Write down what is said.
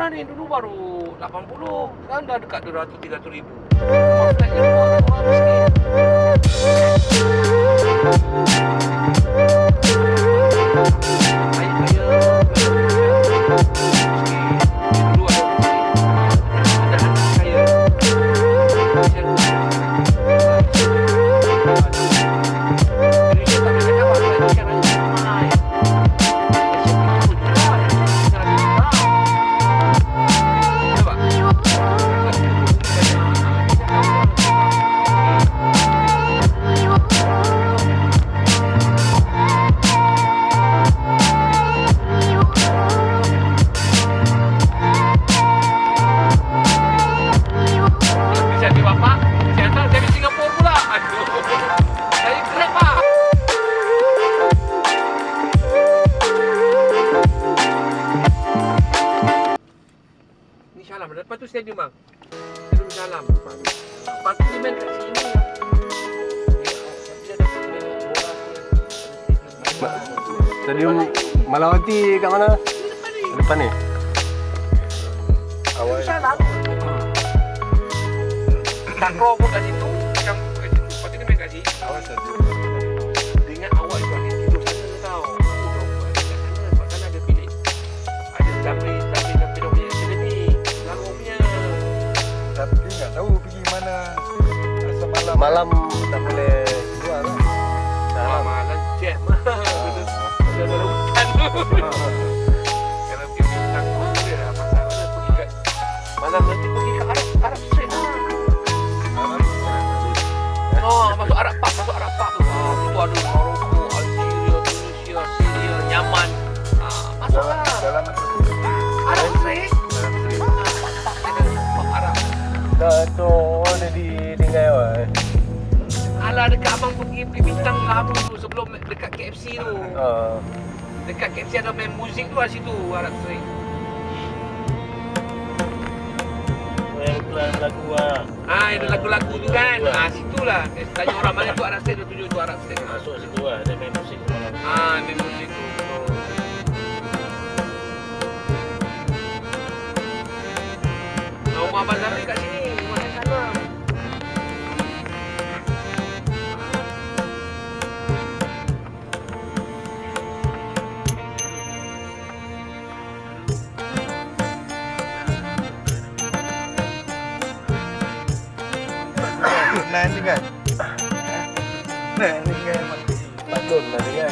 murah nih, dulu baru 80, sekarang udah dekat 200-300 ribu. Flatnya murah miskin. Lepas tu stadium bang. Stadium dalam. Lepas tu main kat sini. Stadium Malawati kat mana? Depan ni. Awal dalam. Takraw pun kat situ, macam kat situ. Lepas tu dia main kat sini. Awal stadium. Dia ingat awal tu ada tidur sana tau. Sebab sana ada bilik. Ada samping dia punya ni. Lalu punya. Tapi nggak tahu pergi mana. Asal malam. Malam tak boleh keluar lah. Malam jam. Dah ada hutan tu. Kalau pergi bintang tu dia dah masalah pergi kat malam nanti pergi ke Arab Street lah. Oh, masuk Arab Park tu. Itu ada Morocco, Algeria, Tunisia, Syria, Yaman. Masuk lah. Dalam Arab Street. Arab. Dah tu ada di Tinggai awak. Alah, dekat abang pergi bintang lama tu sebelum dekat KFC tu. Dekat KFC ada main muzik tu, kat situ Arab Street. Yang iklan lagu lah. Ada lagu-lagu tu kan. Situlah. Tanya orang mana tu Arab Street, dia tunjuk tu Arab Street. Masuk situ lah, dia main musik malam. Main muzik tu. Rumah Abang Zahri kat sini. Rumah saya sana. Nah ni kan. Nah ni kan. Patut lah dengan